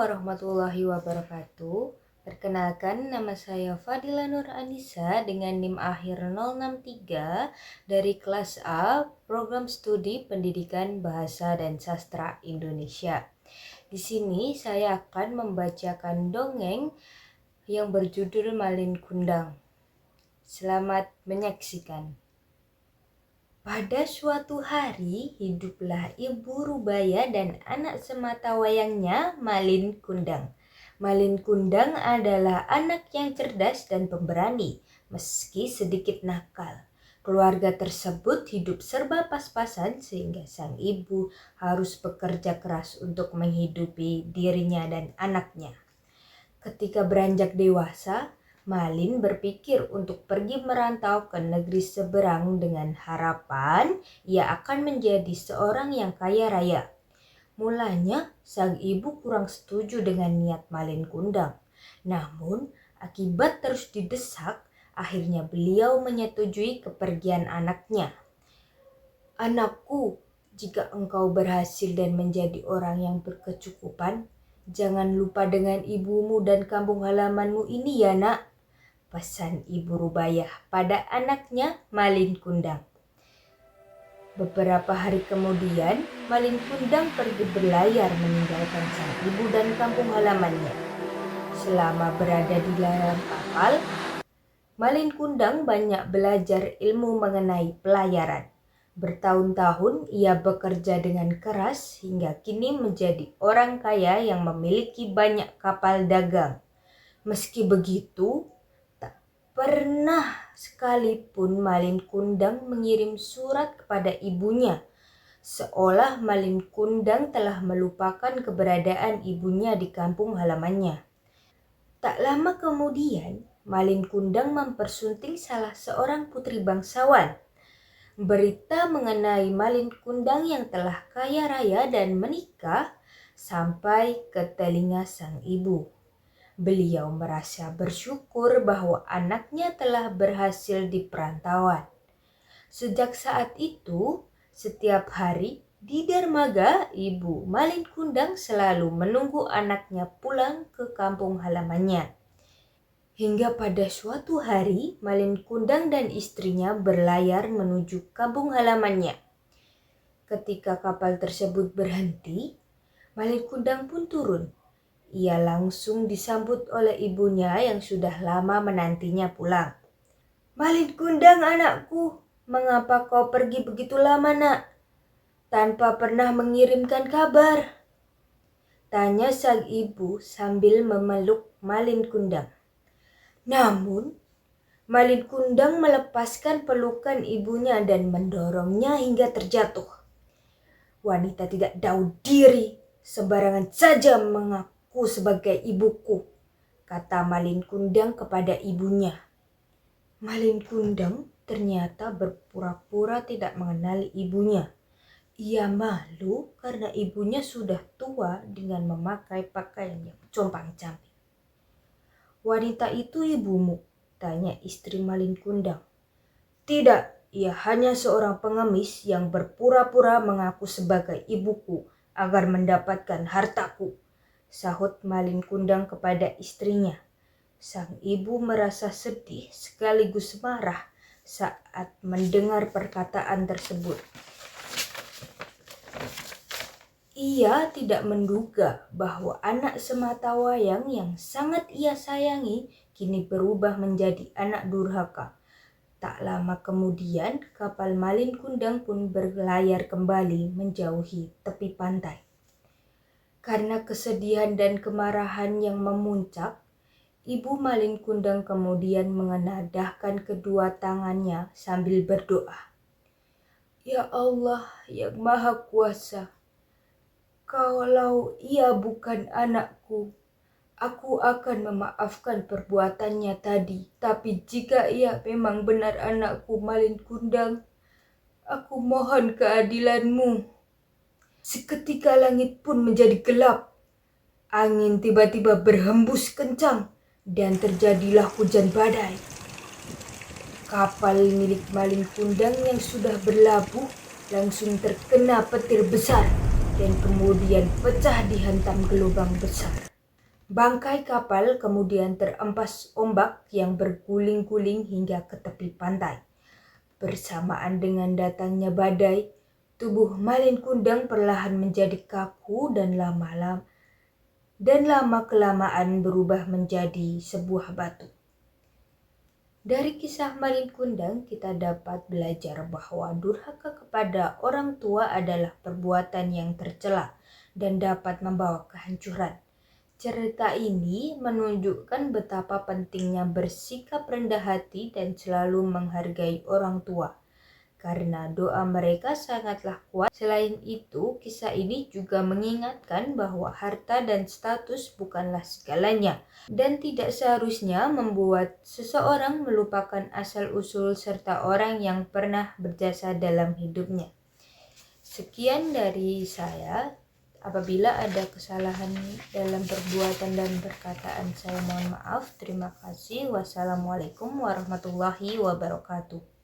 warahmatullahi wabarakatuh. Perkenalkan, nama saya Fadila Nur Anissa dengan NIM akhir 063 dari kelas A, Program Studi Pendidikan Bahasa dan Sastra Indonesia. Di sini saya akan membacakan dongeng yang berjudul Malin Kundang. Selamat menyaksikan. Pada suatu hari, hiduplah Ibu Rubaya dan anak sematawayangnya, Malin Kundang. Malin Kundang adalah anak yang cerdas dan pemberani, meski sedikit nakal. Keluarga tersebut hidup serba pas-pasan sehingga sang ibu harus bekerja keras untuk menghidupi dirinya dan anaknya. Ketika beranjak dewasa, Malin berpikir untuk pergi merantau ke negeri seberang dengan harapan ia akan menjadi seorang yang kaya raya. Mulanya, sang ibu kurang setuju dengan niat Malin Kundang. Namun, akibat terus didesak, akhirnya beliau menyetujui kepergian anaknya. "Anakku, jika engkau berhasil dan menjadi orang yang berkecukupan, jangan lupa dengan ibumu dan kampung halamanmu ini ya nak," pesan Ibu Rubayah pada anaknya Malin Kundang. Beberapa hari kemudian, Malin Kundang pergi berlayar meninggalkan sang ibu dan kampung halamannya. Selama berada di dalam kapal, Malin Kundang banyak belajar ilmu mengenai pelayaran. Bertahun-tahun ia bekerja dengan keras hingga kini menjadi orang kaya yang memiliki banyak kapal dagang. Meski begitu, pernah sekalipun Malin Kundang mengirim surat kepada ibunya, seolah Malin Kundang telah melupakan keberadaan ibunya di kampung halamannya. Tak lama kemudian, Malin Kundang mempersunting salah seorang putri bangsawan. Berita mengenai Malin Kundang yang telah kaya raya dan menikah sampai ke telinga sang ibu. Beliau merasa bersyukur bahwa anaknya telah berhasil di perantauan. Sejak saat itu, setiap hari di dermaga, Ibu Malin Kundang selalu menunggu anaknya pulang ke kampung halamannya. Hingga pada suatu hari, Malin Kundang dan istrinya berlayar menuju kampung halamannya. Ketika kapal tersebut berhenti, Malin Kundang pun turun. Ia langsung disambut oleh ibunya yang sudah lama menantinya pulang. "Malin Kundang anakku, mengapa kau pergi begitu lama nak? Tanpa pernah mengirimkan kabar?" tanya sang ibu sambil memeluk Malin Kundang. Namun, Malin Kundang melepaskan pelukan ibunya dan mendorongnya hingga terjatuh. "Wanita tidak tahu diri, sembarangan saja mengaku sebagai ibuku," kata Malin Kundang kepada ibunya. Malin Kundang ternyata berpura-pura tidak mengenali ibunya. Ia malu karena ibunya sudah tua dengan memakai pakaian yang compang-camping. "Wanita itu ibumu?" tanya istri Malin Kundang. "Tidak, ia hanya seorang pengemis yang berpura-pura mengaku sebagai ibuku agar mendapatkan hartaku," sahut Malin Kundang kepada istrinya. Sang ibu merasa sedih sekaligus marah saat mendengar perkataan tersebut. Ia tidak menduga bahwa anak sematawayang yang sangat ia sayangi kini berubah menjadi anak durhaka. Tak lama kemudian, kapal Malin Kundang pun berlayar kembali menjauhi tepi pantai. Karena kesedihan dan kemarahan yang memuncak, Ibu Malin Kundang kemudian mengenadahkan kedua tangannya sambil berdoa. "Ya Allah yang Maha Kuasa, kalau ia bukan anakku, aku akan memaafkan perbuatannya tadi. Tapi jika ia memang benar anakku Malin Kundang, aku mohon keadilanmu." Seketika langit pun menjadi gelap. Angin tiba-tiba berhembus kencang dan terjadilah hujan badai. Kapal milik Malin Kundang yang sudah berlabuh langsung terkena petir besar dan kemudian pecah dihantam gelombang besar. Bangkai kapal kemudian terempas ombak yang berguling-guling hingga ke tepi pantai. Bersamaan dengan datangnya badai, tubuh Malin Kundang perlahan menjadi kaku dan lama-kelamaan berubah menjadi sebuah batu. Dari kisah Malin Kundang kita dapat belajar bahwa durhaka kepada orang tua adalah perbuatan yang tercela dan dapat membawa kehancuran. Cerita ini menunjukkan betapa pentingnya bersikap rendah hati dan selalu menghargai orang tua, karena doa mereka sangatlah kuat. Selain itu, kisah ini juga mengingatkan bahwa harta dan status bukanlah segalanya, dan tidak seharusnya membuat seseorang melupakan asal-usul serta orang yang pernah berjasa dalam hidupnya. Sekian dari saya. Apabila ada kesalahan dalam perbuatan dan perkataan saya mohon maaf. Terima kasih. Wassalamualaikum warahmatullahi wabarakatuh.